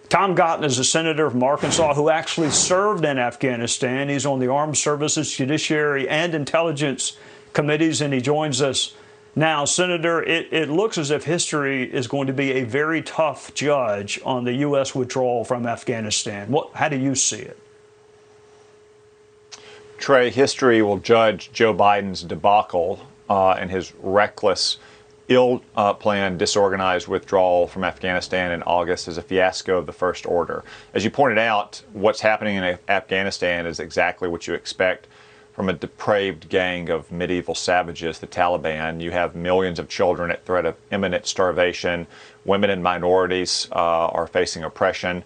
Tom Cotton is a senator from Arkansas who actually served in Afghanistan. He's on the Armed Services, Judiciary, and Intelligence committees, and he joins us now. Senator, it looks as if history is going to be a very tough judge on the U.S. withdrawal from Afghanistan. How do you see it? Trey, history will judge Joe Biden's debacle and his reckless, ill-planned, disorganized withdrawal from Afghanistan in August as a fiasco of the first order. As you pointed out, what's happening in Afghanistan is exactly what you expect from a depraved gang of medieval savages, the Taliban. You have millions of children at threat of imminent starvation. Women and minorities are facing oppression,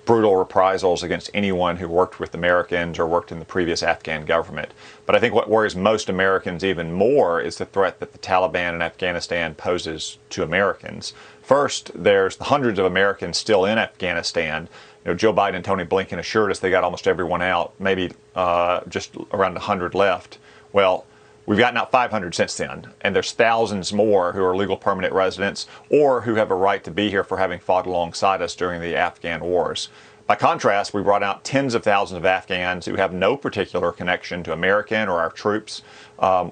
brutal reprisals against anyone who worked with Americans or worked in the previous Afghan government. But I think what worries most Americans even more is the threat that the Taliban in Afghanistan poses to Americans. First, there's the hundreds of Americans still in Afghanistan. Joe Biden and Tony Blinken assured us they got almost everyone out, maybe just around 100 left. Well, we've gotten out 500 since then, and there's thousands more who are legal permanent residents or who have a right to be here for having fought alongside us during the Afghan wars. By contrast, we brought out tens of thousands of Afghans who have no particular connection to American or our troops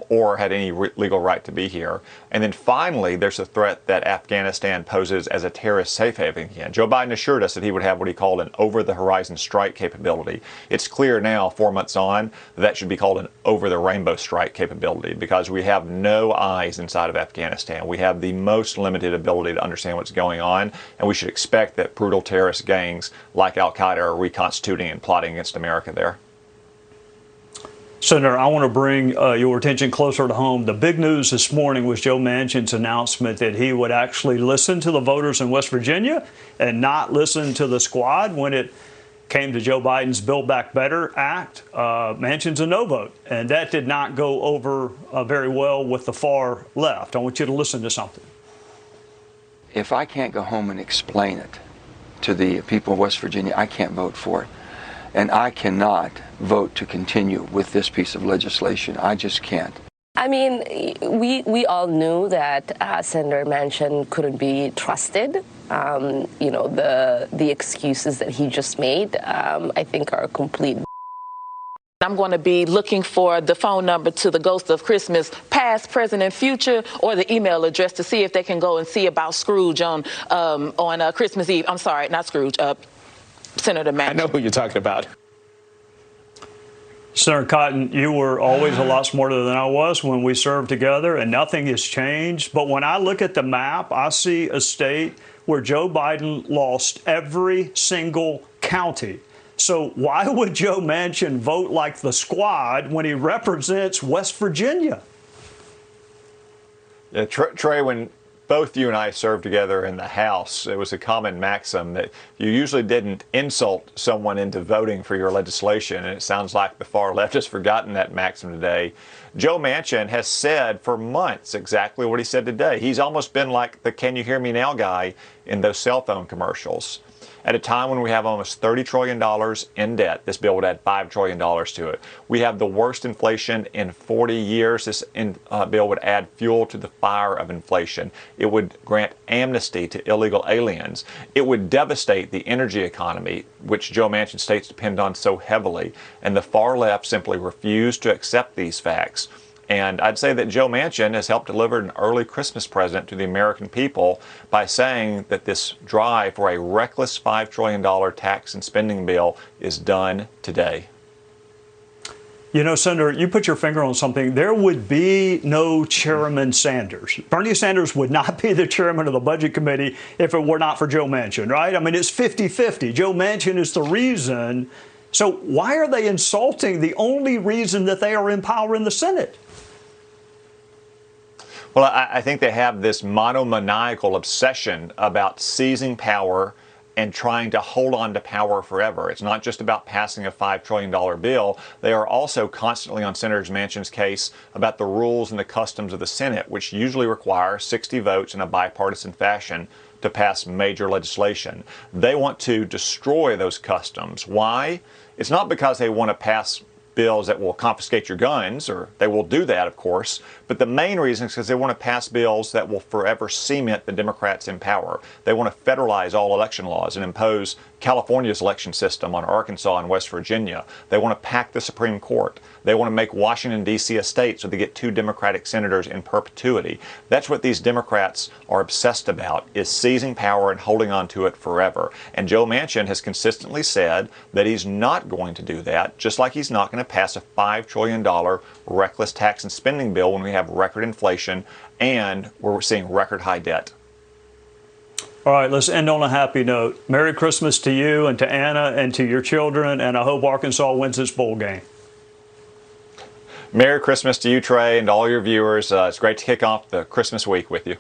or had any legal right to be here. And then finally, there's a threat that Afghanistan poses as a terrorist safe haven again. Joe Biden assured us that he would have what he called an over-the-horizon strike capability. It's clear now, 4 months on, that should be called an over-the-rainbow strike capability because we have no eyes inside of Afghanistan. We have the most limited ability to understand what's going on, and we should expect that brutal terrorist gangs like Al-Qaeda are reconstituting and plotting against America there. Senator, I want to bring your attention closer to home. The big news this morning was Joe Manchin's announcement that he would actually listen to the voters in West Virginia and not listen to the squad when it came to Joe Biden's Build Back Better Act. Manchin's a no vote, and that did not go over very well with the far left. I want you to listen to something. If I can't go home and explain it to the people of West Virginia, I can't vote for it. And I cannot vote to continue with this piece of legislation. I just can't. I mean, we all knew that Senator Manchin couldn't be trusted. The excuses that he just made, I think, are complete. I'm going to be looking for the phone number to the Ghost of Christmas past, present, and future, or the email address to see if they can go and see about Scrooge on Christmas Eve. I'm sorry, not Scrooge. Senator Manchin. I know who you're talking about. Senator Cotton, you were always a lot smarter than I was when we served together, and nothing has changed. But when I look at the map, I see a state where Joe Biden lost every single county. So why would Joe Manchin vote like the squad when he represents West Virginia? Yeah, Trey, when both you and I served together in the House, it was a common maxim that you usually didn't insult someone into voting for your legislation, and it sounds like the far left has forgotten that maxim today. Joe Manchin has said for months exactly what he said today. He's almost been like the "Can you hear me now" guy in those cell phone commercials. At a time when we have almost $30 trillion in debt, this bill would add $5 trillion to it. We have the worst inflation in 40 years. This bill would add fuel to the fire of inflation. It would grant amnesty to illegal aliens. It would devastate the energy economy, which Joe Manchin states depend on so heavily. And the far left simply refuse to accept these facts. And I'd say that Joe Manchin has helped deliver an early Christmas present to the American people by saying that this drive for a reckless $5 trillion tax and spending bill is done today. You know, Senator, you put your finger on something. There would be no Chairman Sanders. Bernie Sanders would not be the chairman of the Budget Committee if it were not for Joe Manchin, right? I mean, it's 50-50. Joe Manchin is the reason. So why are they insulting the only reason that they are in power in the Senate? Well, I think they have this monomaniacal obsession about seizing power and trying to hold on to power forever. It's not just about passing a $5 trillion bill. They are also constantly on Senator Manchin's case about the rules and the customs of the Senate, which usually require 60 votes in a bipartisan fashion to pass major legislation. They want to destroy those customs. Why? It's not because they want to pass bills that will confiscate your guns, or they will do that, of course. But the main reason is because they want to pass bills that will forever cement the Democrats in power. They want to federalize all election laws and impose California's election system on Arkansas and West Virginia. They want to pack the Supreme Court. They want to make Washington, D.C. a state so they get 2 Democratic senators in perpetuity. That's what these Democrats are obsessed about, is seizing power and holding on to it forever. And Joe Manchin has consistently said that he's not going to do that, just like he's not going to pass a $5 trillion reckless tax and spending bill when we have record inflation and we're seeing record high debt. All right, let's end on a happy note. Merry Christmas to you and to Anna and to your children, and I hope Arkansas wins this bowl game. Merry Christmas to you, Trey, and to all your viewers. It's great to kick off the Christmas week with you.